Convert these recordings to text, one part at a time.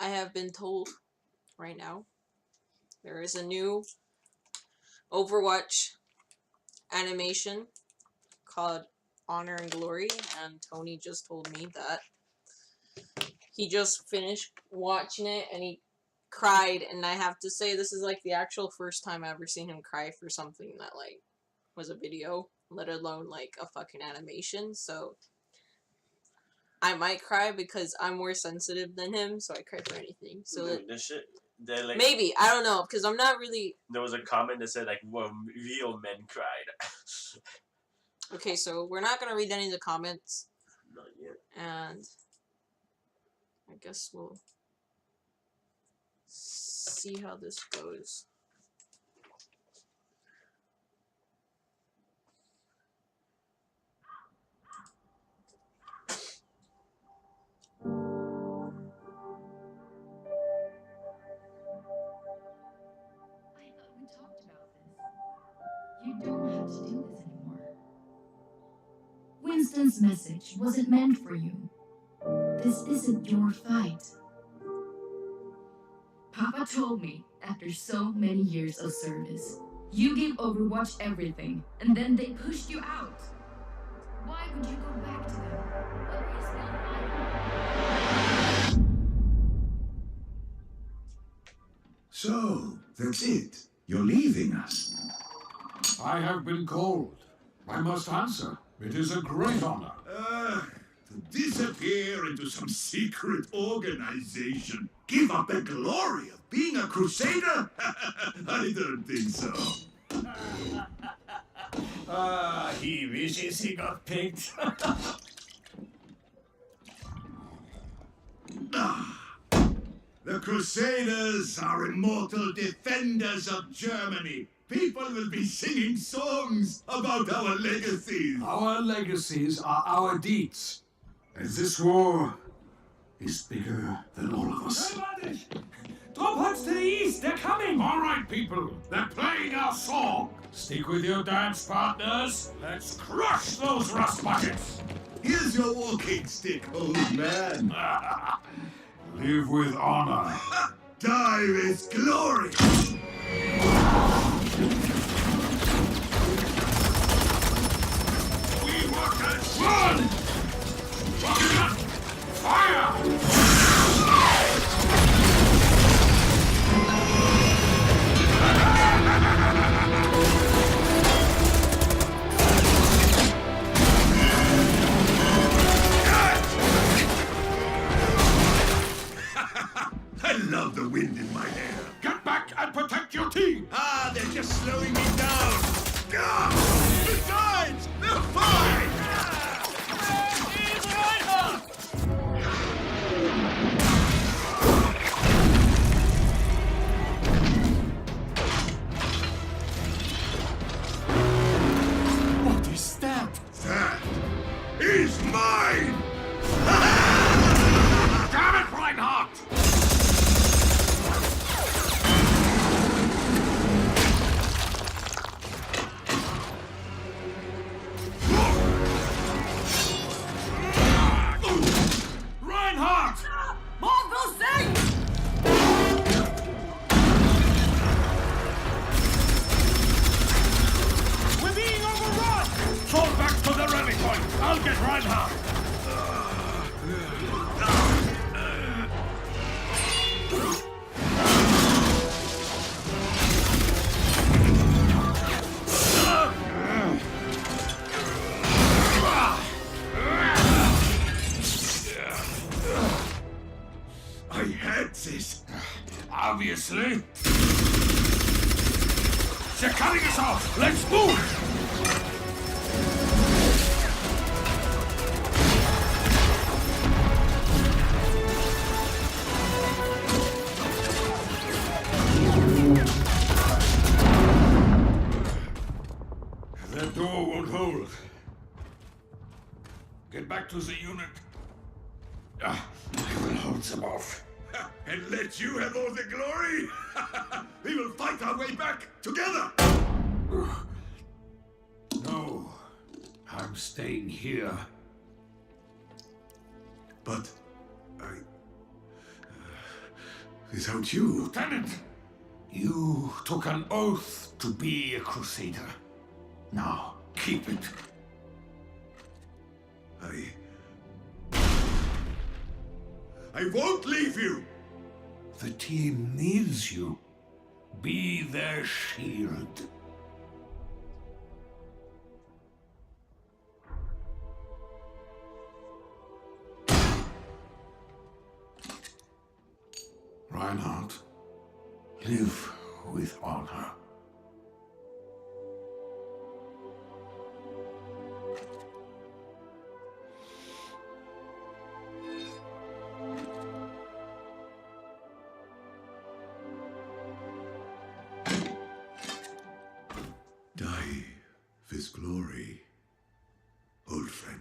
I have been told right now there is a new Overwatch animation called Honor and Glory, and Tony just told me that he just finished watching it and he cried, and I have to say this is like the actual first time I've ever seen him cry for something that like was a video, let alone like a fucking animation. So I might cry because I'm more sensitive than him, so I cry for anything. So Dude, this shit. Like, maybe I don't know because I'm not really. There was a comment that said like, "Well, real men cried." Okay, so we're not gonna read any of the comments. Not yet. And I guess we'll see how this goes. You don't have to do this anymore. Winston's message wasn't meant for you. This isn't your fight. Papa told me after so many years of service, you gave Overwatch everything, and then they pushed you out. Why would you go back to them? What are you still fighting? So, that's it. You're leaving us. I have been called. I must answer. It is a great honor. To disappear into some secret organization. Give up the glory of being a crusader? I don't think so. He wishes he got picked. The Crusaders are immortal defenders of Germany. People will be singing songs about our legacies. Our legacies are our deeds. And this war is bigger than all of us. Everybody! Drop huts to the east! They're coming! All right, people. They're playing our song. Stick with your dance partners. Let's crush those rust buckets. Here's your walking stick, old man. Live with honor. Die with glory. We workers run! Rocket! Fire! I love the wind in my hair. Get back and protect your team! They're just slowing me down. Besides, they're fine. What is that? That is mine. Damn it, Reinhardt! Reinhardt! More of those things! We're being overrun! Fall back to the rally point! I'll get Reinhardt! I had this. Obviously. They're cutting us off! Let's move! That door won't hold. Get back to the unit. I will hold them off. And let you have all the glory? We will fight our way back together. No, I'm staying here. But without you. Lieutenant, you took an oath to be a crusader. Now, keep it. I won't leave you! The team needs you. Be their shield. Reinhardt, live with honor. Die with glory, old friend.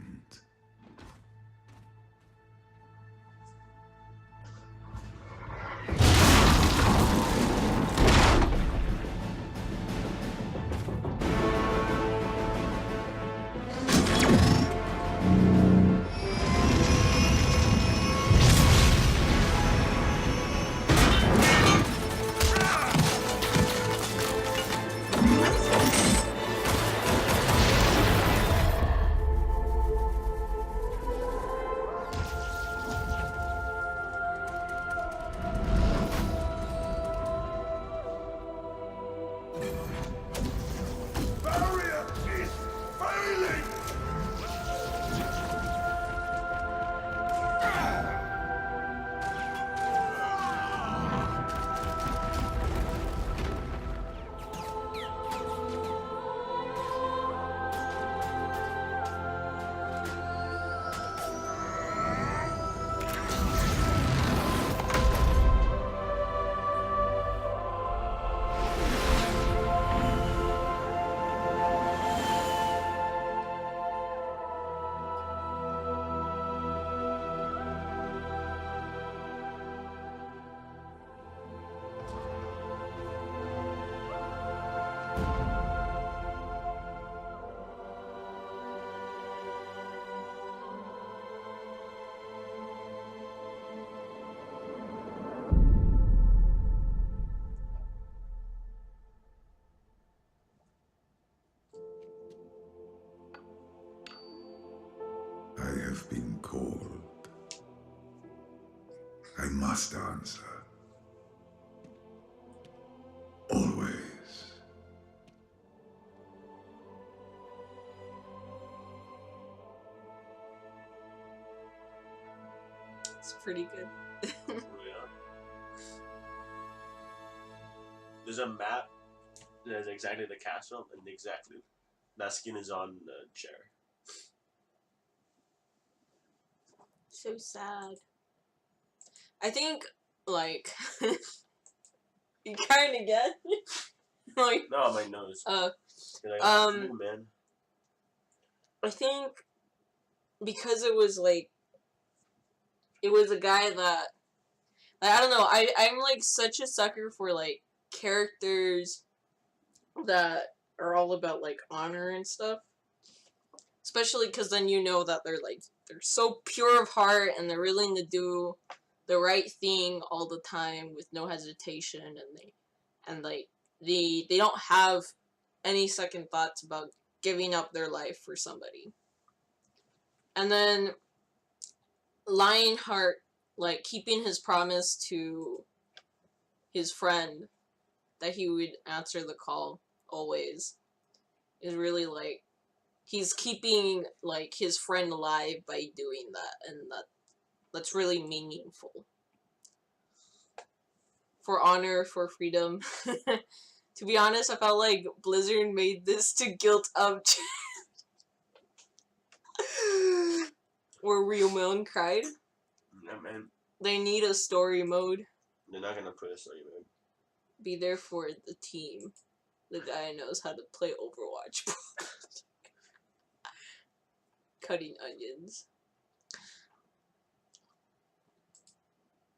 Barrier is failing! I have been called. I must answer. Always. It's pretty good. Yeah. There's a map that is exactly the castle, and exactly that skin is on the chair. So sad. I think, like, you kind of get, like, No, my nose. You're like, ooh, man. I think because it was like, it was a guy that, like, I don't know, I'm like such a sucker for like characters that are all about like honor and stuff. Especially because then you know that they're so pure of heart and they're willing to do the right thing all the time with no hesitation, and they don't have any second thoughts about giving up their life for somebody. And then Lionheart, like, keeping his promise to his friend that he would answer the call always is really like, he's keeping like his friend alive by doing that, and that's really meaningful. For honor, for freedom. To be honest, I felt like Blizzard made this to guilt up where Ryomon cried. Yeah, man. They need a story mode. They're not gonna put a story mode. Be there for the team. The guy knows how to play Overwatch. Cutting onions.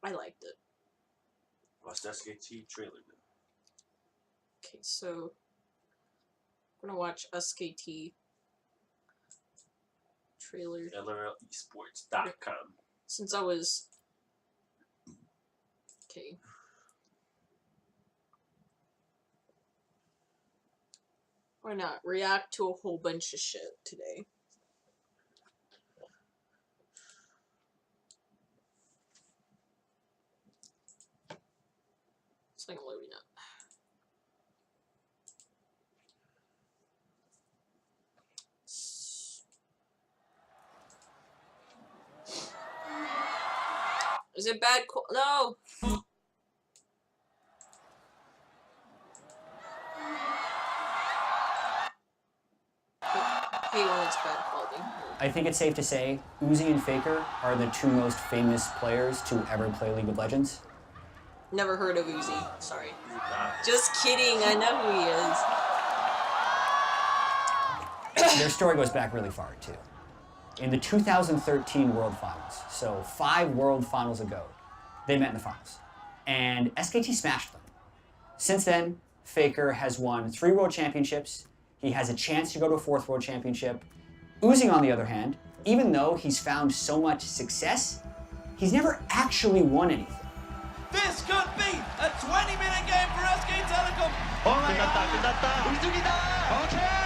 I liked it. Watch the SKT trailer now. Okay, so I'm gonna watch SKT trailer. LRLesports.com. Since I was... Okay. Why not? React to a whole bunch of shit today. It's like loading up. Is it bad? No! Hey, when it's bad quality. I think it's safe to say Uzi and Faker are the two most famous players to ever play League of Legends. Never heard of Uzi. Sorry. Just kidding. I know who he is. Their story goes back really far, too. In the 2013 World Finals, so 5 World Finals ago, they met in the finals. And SKT smashed them. Since then, Faker has won 3 World Championships. He has a chance to go to a 4th World Championship. Uzi, on the other hand, even though he's found so much success, he's never actually won anything. This could be a 20-minute game for SK Telecom. 끝났다. 우승이다. 오케이.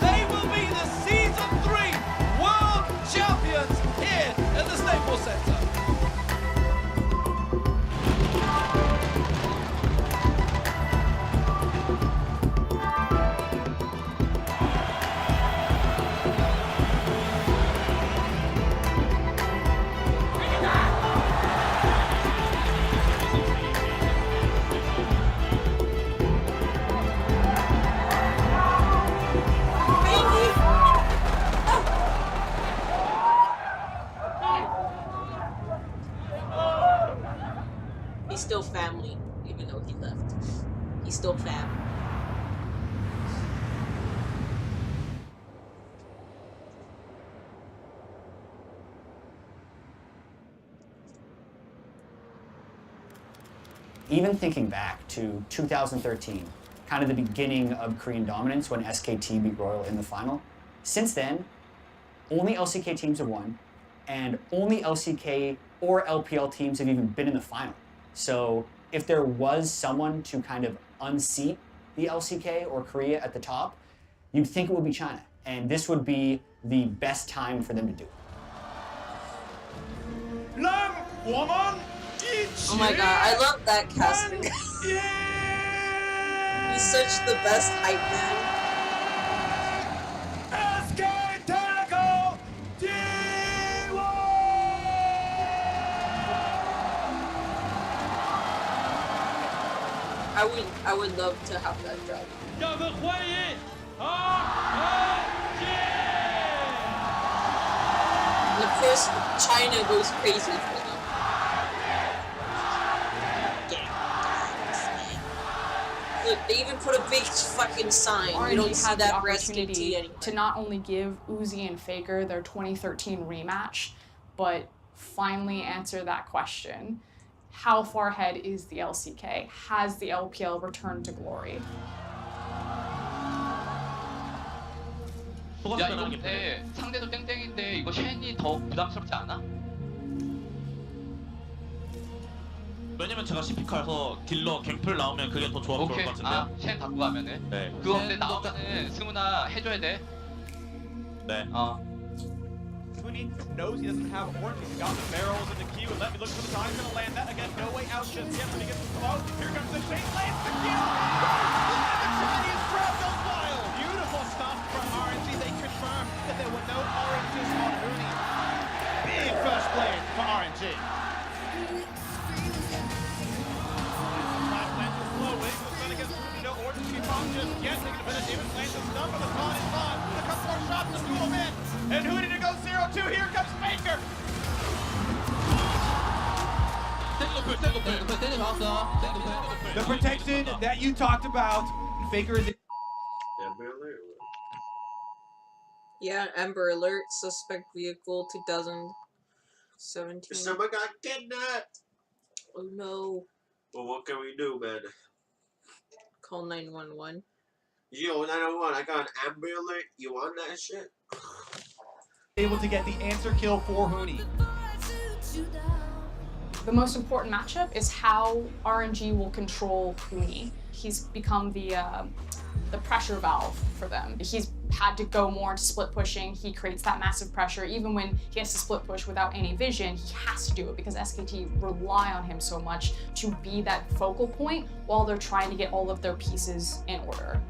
They will be the Season 3 World Champions here at the Staples Center. He's still family, even though he left. He's still fam. Even thinking back to 2013, kind of the beginning of Korean dominance when SKT beat Royal in the final, since then, only LCK teams have won, and only LCK or LPL teams have even been in the final. So if there was someone to kind of unseat the LCK or Korea at the top, you'd think it would be China. And this would be the best time for them to do it. Oh my god, I love that casting. He's such the best hype man. I would love to have that job. And of course, China goes crazy for them. Look, they even put a big fucking sign. RNG You don't see had the that for SKT opportunity anymore. to not only give Uzi and Faker their 2013 rematch, but finally answer that question. How far ahead is the LCK? Has the LPL returned to glory? 야 이거 근데 상대도 땡땡인데 이거 쉔이 더 부담스럽지 않아? 왜냐면 제가 CP카에서 딜러 갱플 나오면 그게 더 좋을 것 오케이. 같은데요? 아, 쉔 갖고 가면은? 네. 그거 근데 나오면은 승훈아 해줘야 돼. 네. Kuni knows he doesn't have orange. He's got the barrels in the queue, and let me look for the time he's gonna land that again. No way out just yet when he gets close. Here comes the chase, lands the kill. The Chinese crowd goes wild. Beautiful stuff from RNG. They confirmed that there were no oranges on Uni. Big first play for RNG. Slowly, was gonna get through. No orange to be found just yet. They're gonna finish even lands the stun, but the con is on. A couple more shots to duel him in. And who did it go 0-2? Here comes Faker! The protection that you talked about, Faker is... Yeah, Amber Alert, suspect vehicle, 2017. Someone got kidnapped! Oh no. Well, what can we do, man? Call 911. Yo, 911, I got an Amber Alert. You want that shit? Able to get the answer kill for Hooney. The most important matchup is how RNG will control Huni. He's become the pressure valve for them. He's had to go more into split pushing. He creates that massive pressure. Even when he has to split push without any vision, he has to do it because SKT rely on him so much to be that focal point while they're trying to get all of their pieces in order.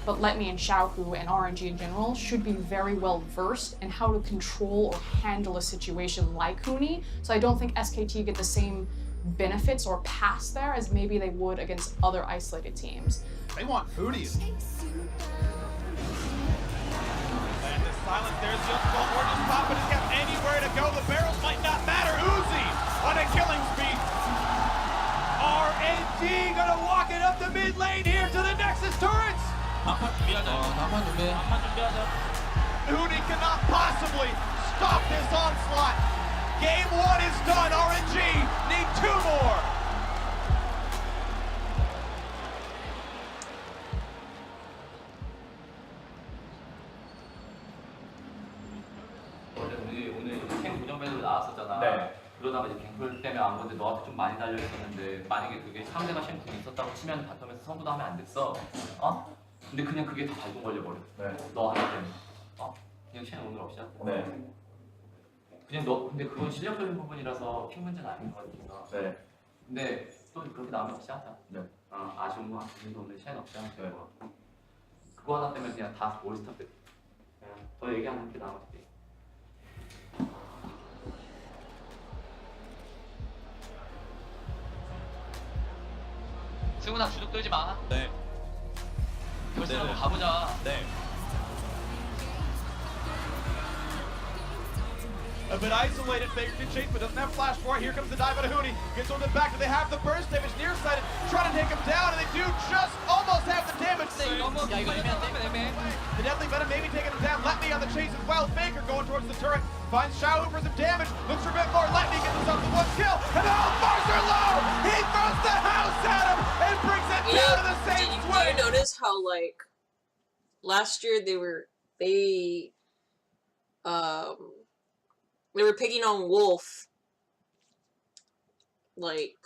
But Let Me and Xiaohu and RNG in general should be very well versed in how to control or handle a situation like Huni. So I don't think SKT get the same benefits or pass there as maybe they would against other isolated teams. They want Huni. And the silence there's just one more just pop, but he's got anywhere to go. The barrels might not matter. Uzi on a killing spree. RNG gonna walk it up the mid lane here to the Nexus turrets. Huni cannot possibly stop this onslaught. Game 1 is done. RNG need 2 more. 오늘 캠 운영배로 나왔었잖아. 네. 그러다가 이제 갱플 때문에 아무래도 너한테 좀 많이 달려 있었는데 만약에 그게 상대가 캠플이 있었다고 치면 바텀에서 성부도 하면 안 됐어. 어? 근데 그냥 그게 다 발동 걸려버려. 네. 너 하나 때문에. 어? 그냥 쟤는 오늘 없이 하고. 네. 그냥 너 근데 그건 실력적인 부분이라서 핑 문제는 아닌 것 같으니까. 네. 근데 또 그렇게 나오면 없이 하자. 네. 아쉬운 거 같은데 오늘 쟤는 없이 하면 될 것 같고. 그거 하나 때문에 그냥 다 올스타 때. 더 얘기 안 할게 나머지. 승훈아 주눅 들지 마. 네. 결승 한번 가보자. 네. A bit isolated, Faker can chase, but doesn't have flash for it. Here comes the dive out of Huni. Gets on the back, do they have the burst damage? Nearsighted, trying to take him down, and they do just almost have the damage. 야 이거 애매한데? The Deadly Venom maybe taking him down. Let me on the chase as well. Faker going towards the turret. Finds Xiaohu for some damage. Looks for a bit more. Let me get himself the 1 kill. And the bars are low. He throws the house at him and brings it down to the same Did swing. you notice how like last year they were picking on Wolf like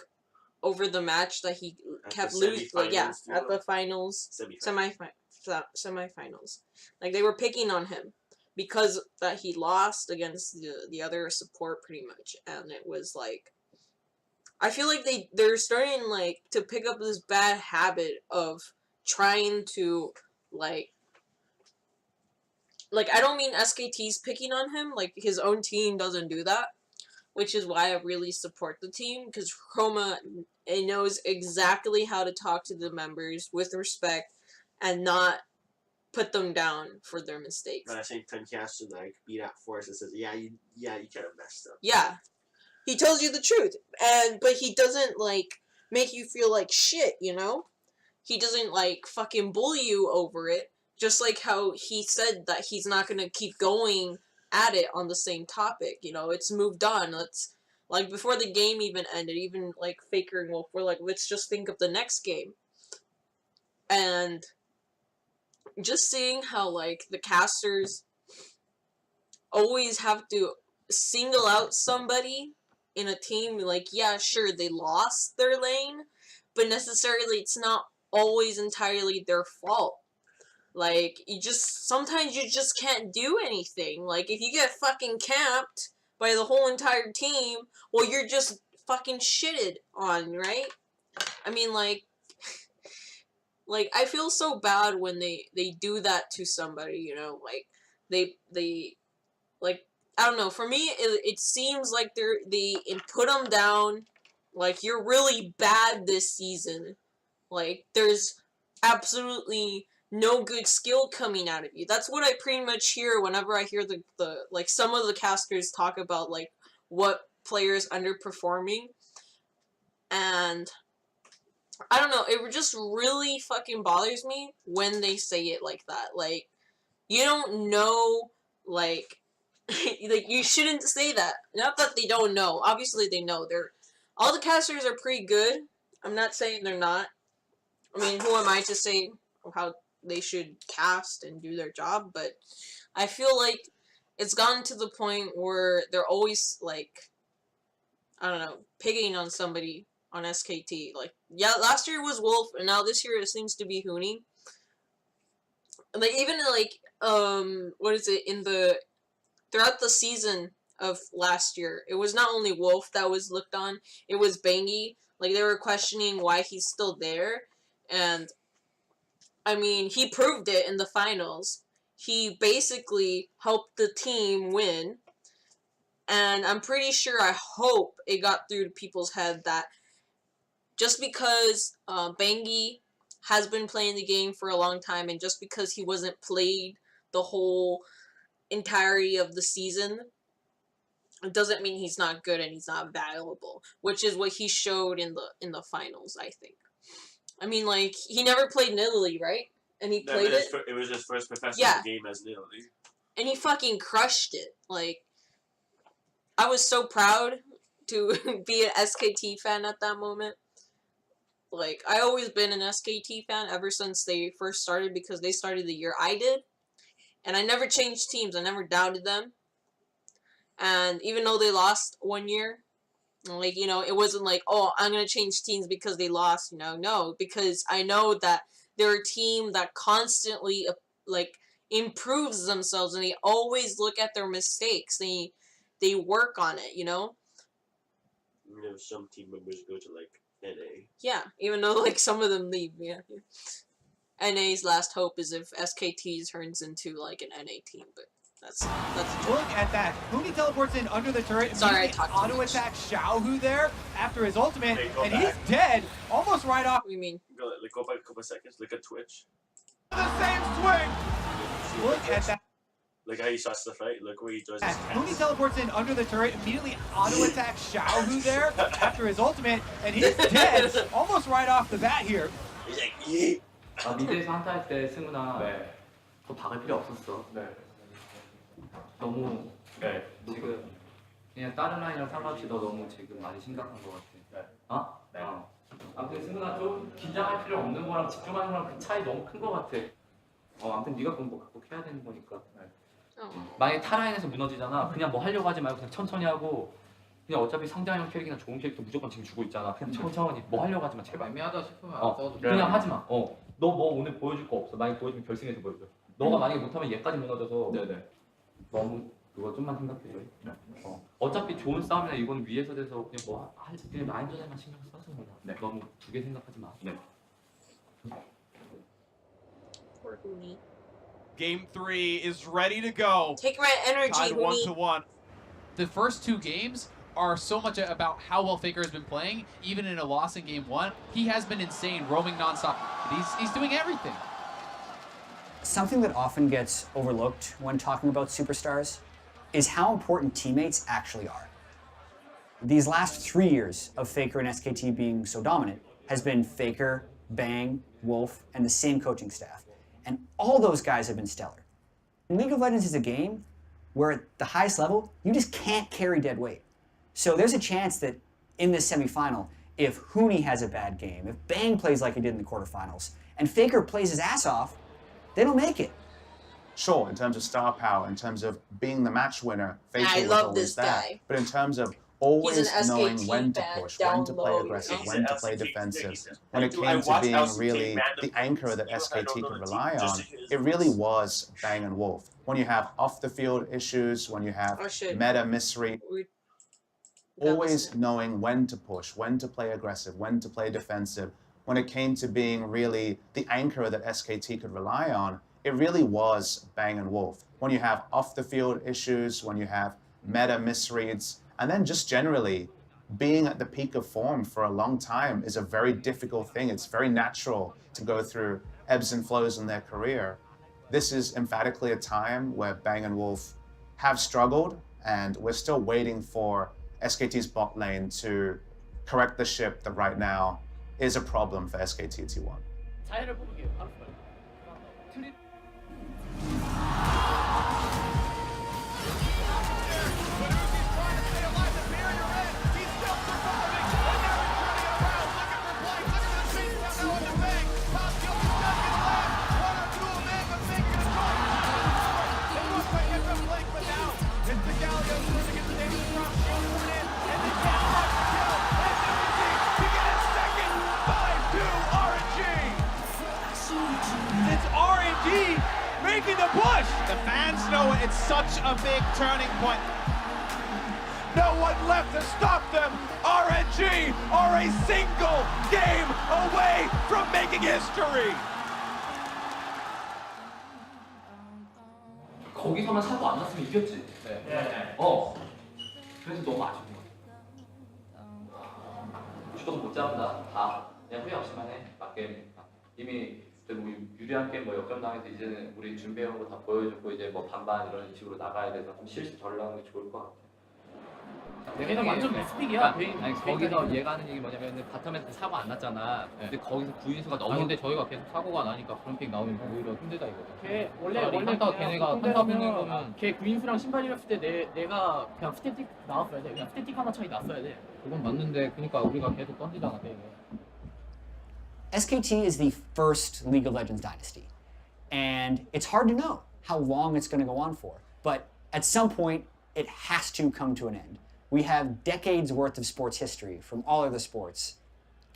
over the match that he kept losing, like at the finals, semifinals. Like they were picking on him because that he lost against the other support pretty much, and it was like I feel like they're starting like to pick up this bad habit of trying to like I don't mean SKT's picking on him, like his own team doesn't do that, which is why I really support the team, because Chroma knows exactly how to talk to the members with respect and not put them down for their mistakes. But I think Tenkasu like beat out Force and says, yeah, you kind of messed up. Yeah. He tells you the truth, but he doesn't like make you feel like shit, you know? He doesn't like fucking bully you over it. Just like how he said that he's not gonna keep going at it on the same topic, you know, it's moved on. Let's, like, before the game even ended, even, like, Faker and Wolf were like, let's just think of the next game. And just seeing how, like, the casters always have to single out somebody in a team, like, yeah, sure, they lost their lane, but necessarily it's not always entirely their fault. Like, sometimes you just can't do anything. Like, if you get fucking camped by the whole entire team, well, you're just fucking shitted on, right? I mean, like, I feel so bad when they do that to somebody, you know? Like, they like, I don't know, for me, it seems like they put them down, like, you're really bad this season. Like, there's absolutely no good skill coming out of you. That's what I pretty much hear whenever I hear the like some of the casters talk about like what players underperforming, and I don't know, it just really fucking bothers me when they say it like that. Like, you don't know, like like you shouldn't say that. Not that they don't know. Obviously they know. All the casters are pretty good. I'm not saying they're not. I mean, who am I to say how they should cast and do their job, but I feel like it's gotten to the point where they're always like I don't know, pigging on somebody on SKT. Like, yeah, last year was Wolf, and now this year it seems to be Huni. Like, even like, what is it, throughout the season of last year, it was not only Wolf that was looked on, it was Bangy. Like, they were questioning why he's still there, and I mean, he proved it in the finals. He basically helped the team win, and I'm pretty sure, I hope it got through to people's head that just because Bangy has been playing the game for a long time, and just because he wasn't played the whole entirety of the season, it doesn't mean he's not good and he's not valuable, which is what he showed in the finals, I think. I mean, like, he never played Nidalee, right? And he played it. It was his first professional game as Nidalee. And he fucking crushed it. Like, I was so proud to be an SKT fan at that moment. Like, I always been an SKT fan ever since they first started, because they started the year I did. And I never changed teams. I never doubted them. And even though they lost one year, like, you know, it wasn't like, oh, I'm going to change teams because they lost, you know. No, because I know that they're a team that constantly, like, improves themselves, and they always look at their mistakes. They work on it, you know. You know, some team members go to, like, NA. Yeah, even though, like, some of them leave, yeah. NA's last hope is if SKT turns into, like, an NA team, but that's look at that. Huni teleports in under the turret. Sorry, I auto attack Xiaohu there after his ultimate, and he's dead almost right off. What do you mean? Go back a couple seconds. Look at Twitch. The same swing. Look at that. Look how he starts the fight. Look where he does his Huni teleports in under the turret, immediately auto attack Xiaohu there after his ultimate, and he's dead almost right off the bat here. He's like, yeah. 아, 미드에서 한타 할 때 승훈아 더 박을 필요 없었어. 너무 지금 그냥 다른 라인이랑 상관없이 너 너무 지금 많이 심각한 것 같아. 아무튼 승훈아 좀 긴장할 필요 없는 거랑 집중하는 거랑 그 차이 너무 큰 것 같아. 아무튼 네가 그건 뭐 극복해야 되는 거니까. 만약에 타라인에서 무너지잖아. 그냥 뭐 하려고 하지 말고 그냥 천천히 하고, 그냥 어차피 상대형 캐릭이나 좋은 캐릭터 무조건 지금 주고 있잖아. 그냥 천천히 뭐 하려고 하지 마, 제발. 애매하다 싶으면 안 써도 돼. 그냥 하지 마. 너 뭐 오늘 보여줄 거 없어. 만약에 보여주면 결승에서 보여줘. 너가 만약에 못하면 얘까지 무너져서 너무 그거 좀만 생각해줘. 어차피 좋은 싸움이나 이건 위에서 돼서 그냥 뭐 그냥 라인전에만 신경 써서 그냥 너무 두 개 생각하지 마. Game 3 is ready to go. Take my energy, Tied Huni. 1-1. The first two games are so much about how well Faker has been playing. Even in a loss in game 1, he has been insane, roaming nonstop. He's doing everything. Something that often gets overlooked when talking about superstars is how important teammates actually are. These last 3 years of Faker and SKT being so dominant has been Faker, Bang, Wolf, and the same coaching staff. And all those guys have been stellar. League of Legends is a game where at the highest level, you just can't carry dead weight. So there's a chance that in this semifinal, if Huni has a bad game, if Bang plays like he did in the quarterfinals, and Faker plays his ass off, they don't make it. Sure, in terms of star power, in terms of being the match winner, Faker I was love always this there. guy. But in terms of always He's an knowing SKT when to fan, push, down when to play low, aggressive, you know? when to play defensive, when it I came to watched being LCK really man the anchor that SKT don't know could the rely team, on, just his it really was Bang and Wolf. When you have off-the-field issues, when you have meta misread, always knowing when to push, when to play aggressive, when to play defensive, when it came to being really the anchor that SKT could rely on, it really was Bang and Wolf. When you have off-the-field issues, when you have meta misreads, and then just generally being at the peak of form for a long time is a very difficult thing. It's very natural to go through ebbs and flows in their career. This is emphatically a time where Bang and Wolf have struggled, and we're still waiting for SKT's bot lane to correct the ship that right now is a problem for SKT T1. show it. It's such a big turning point. No one left to stop them. RNG are a single game away from making history. 거기서만 사고 안 났으면 이겼지. 네. 그래서 너무 아쉬운 거야. 주도도 못 잡는다. 다 그냥 후회 없이만 해. 맞게 이미 뭐 유리한 게임 뭐 역전당해서 이제는 우리 준비해온 거 다 보여줬고 이제 뭐 반반 이런 식으로 나가야 돼서 좀 실수 덜 나오는 게 좋을 것 같아. 걔는 완전 미스픽이야. 아니 거기서 얘가 하는 얘기 뭐냐면 바텀에서 사고 안 났잖아. 근데 거기서 구인수가 너무 근데 저희가 계속 사고가 나니까 그런 픽 나오면 오히려 힘들다 이거죠. 걔 원래 한타 걔네가 한타 보는 거면 걔 구인수랑 신발이었을 때 내가 그냥 스태틱 나왔어야 돼. 그냥 스태틱 하나 차이 났어야 돼. 그건 맞는데 그러니까 우리가 계속 던지잖아 게임에. SKT is the first League of Legends dynasty, and it's hard to know how long it's going to go on for. But at some point, it has to come to an end. We have decades worth of sports history from all other sports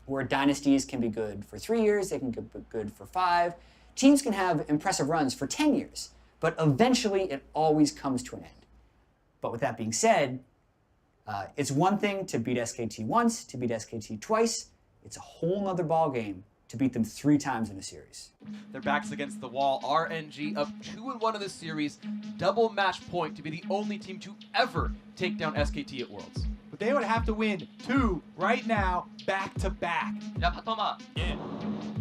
where dynasties can be good for 3 years, they can be good for 5. Teams can have impressive runs for 10 years, but eventually it always comes to an end. But with that being said, it's one thing to beat SKT once, to beat SKT twice. It's a whole nother ball game to beat them 3 times in a series. Their backs against the wall. RNG up 2-1 in this series. Double match point to be the only team to ever take down SKT at Worlds. But they would have to win 2 right now, back to back. 야 바텀아. 예.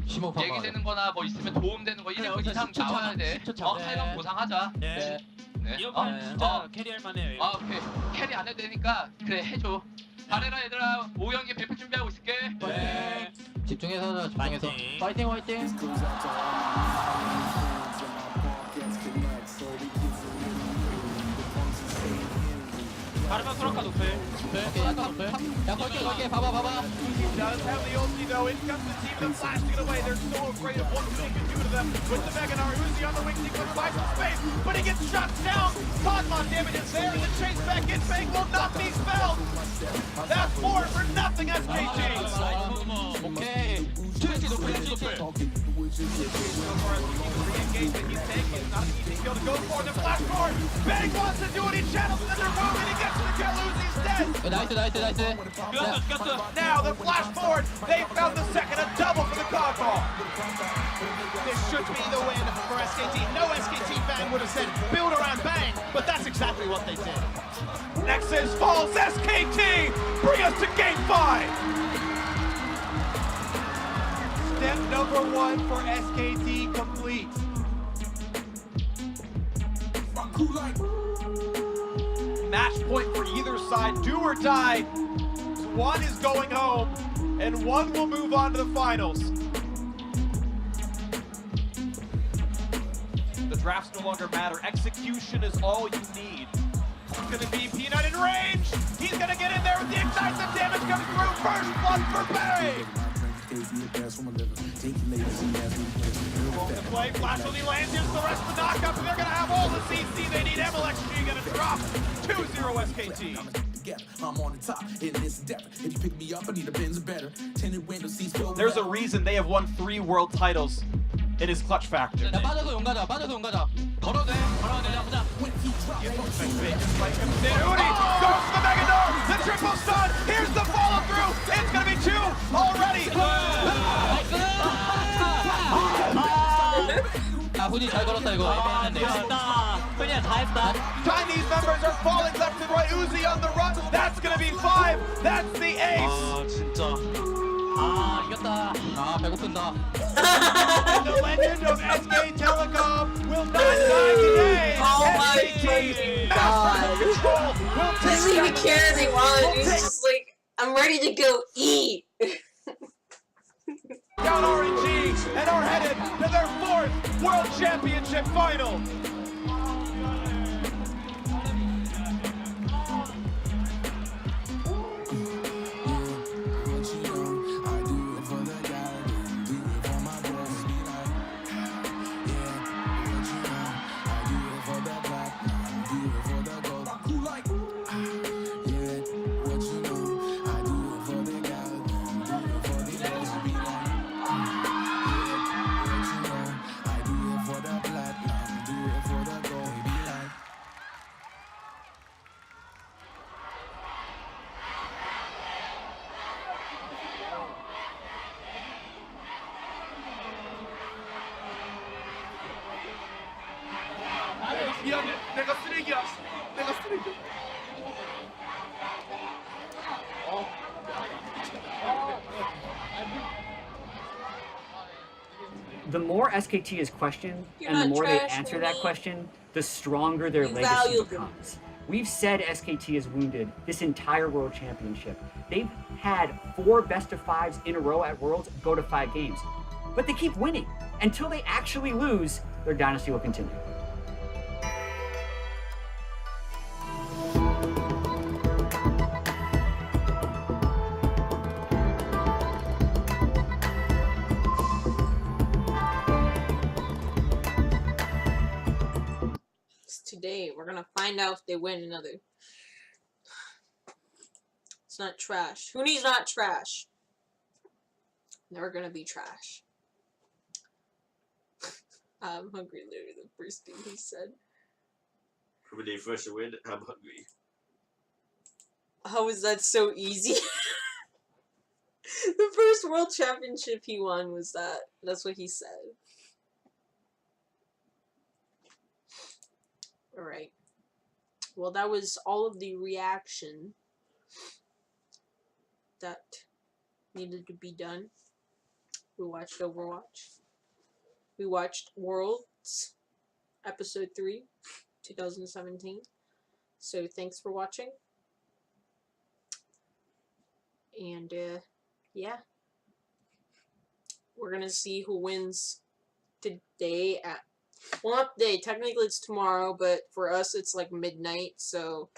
얘기되는 거나 뭐 있으면 도움되는 거 1분 이상 나와야 돼. 타이건 보상하자. 네. 네. 이번 진짜 캐리할 만해요. 오케이. 캐리 안 해도 되니까 그래 해줘. 잘해라 얘들아. 5경기 배표 준비하고 있을게. 네. 집중해서 하자. 집중해서. 파이팅 파이팅. 바르마 소라카 높여. 오케이 약간 높여. 야 걸게 봐봐. Does have the ulti though. In comes the team of the Flash to get away. They're so afraid of what he can do to them. With the Mega Nari, Uzi on the wing, he comes by some space, but he gets shot down. Cosmon damage is there, and the chase back in. Fake will not be spelled. That's 4 for nothing, SKT. 오케이. 트위치 높여. Re-engagement he's taking is not an easy skill to go for. The flash forward. Bang wants to do it. He channels in their move and he gets to the kill. Uzi's dead. 나이스. Now the flash forward. They found the second, a double for the Cosmo. This should be the win for SKT. No SKT fan would have said build around Bang, but that's exactly what they did. Nexus falls. SKT bring us to game 5. Step number 1 for SKT complete. Match point for either side, do or die. One is going home, and one will move on to the finals. The drafts no longer matter. Execution is all you need. It's gonna be Peanut in range. He's gonna get in there with the ignite. The damage comes through. First blood for Barry. Play, Flash only lands, here's the rest of the knockup, and they're gonna have all the CC they need. MLXG gonna drop 2-0 SKT. I'm on the top in this depth. If you pick me up, I need a Benz better. Tinted window seats. There's a reason they have won 3 world titles. It is clutch factor. 빠져서 용 가자. 걸어도 돼. 보자. Udi goes to the Mega Dome. The triple stun. Here's the follow through. It's gonna be 2 already. 야 훈이 잘 걸었다 이거. 훈이야 다 했다. Chinese members are falling left and right. Uzi on the run. That's gonna be 5. That's the ace. 진짜. 이겼다. 배고픈다. And the legend of SK Telecom will not die today. Oh my SKT God. Control will take Doesn't even care anymore. He's just like, I'm ready to go eat. down RNG and are headed to their 4th World Championship final. the more SKT is questioned You're and the not more trash, they answer that Mooney. question, the stronger their You legacy value them. becomes. We've said SKT is wounded this entire World Championship. They've had 4 best-of-5s in a row at Worlds go to 5 games. But they keep winning. Until they actually lose, their dynasty will continue. Today, we're gonna find out if they win another. It's not trash. Hooney's not trash. Never gonna be trash. I'm hungry, literally the first thing he said. When they first win, I'm hungry. How is that so easy? The first World Championship he won was that. That's what he said. Alright. Well, that was all of the reaction that needed to be done. We watched Overwatch. We watched Worlds, Episode 3, 2017. So, thanks for watching. And, yeah. We're gonna see who wins today at... Well, not today. Technically, it's tomorrow, but for us, it's like midnight, so...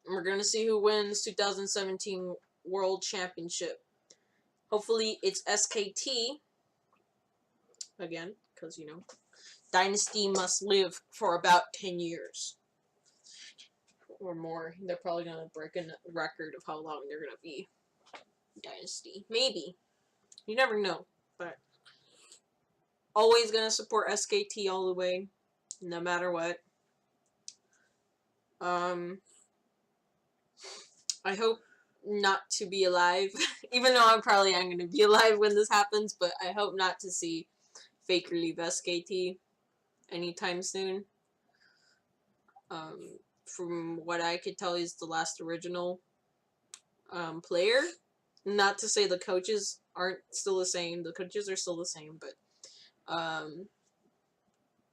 We're gonna see who wins 2017 World Championship. Hopefully, it's SKT. Again, because, you know, Dynasty must live for about 10 years. Or more. They're probably gonna break a record of how long they're gonna be Dynasty. Maybe. You never know. But always gonna support SKT all the way. No matter what. I hope not to be alive, even though I probably am going to be alive when this happens, but I hope not to see Faker leave SKT anytime soon. From what I could tell, he's the last original player. Not to say the coaches aren't still the same, the coaches are still the same, but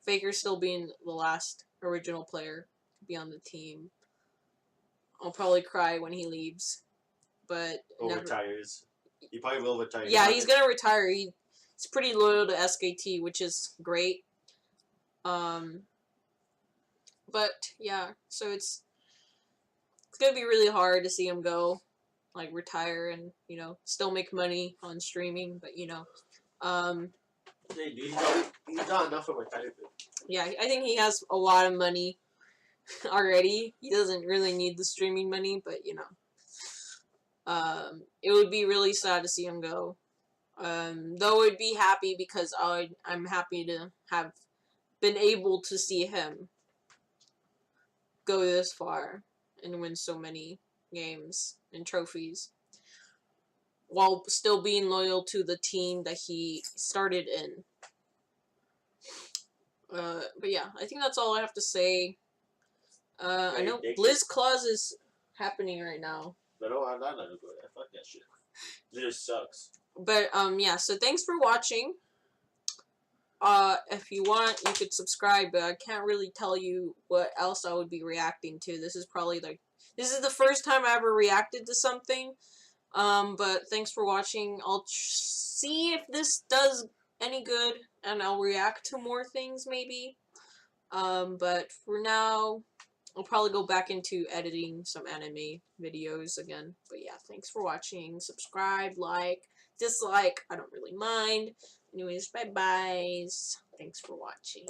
Faker still being the last original player to be on the team. I'll probably cry when he leaves. But retires. He probably will retire. Yeah, he's gonna retire. He's pretty loyal to SKT, which is great. But yeah, so it's gonna be really hard to see him go, like retire and, you know, still make money on streaming. But you know, he's not enough of a retirement. Yeah, I think he has a lot of money already. He doesn't really need the streaming money, but you know. It would be really sad to see him go. Though I'd be happy because I'm happy to have been able to see him go this far and win so many games and trophies while still being loyal to the team that he started in. But yeah, I think that's all I have to say. I know BlizzClaws is happening right now. But no, I'm not gonna go there. Fuck that shit. It just sucks. But yeah, so thanks for watching. If you want, you could subscribe, but I can't really tell you what else I would be reacting to. This is probably like, this is the first time I ever reacted to something. But thanks for watching. I'll see if this does any good, and I'll react to more things maybe. But for now, I'll probably go back into editing some anime videos again. But yeah, thanks for watching. Subscribe, like, dislike, I don't really mind. Anyways, bye-byes. Thanks for watching.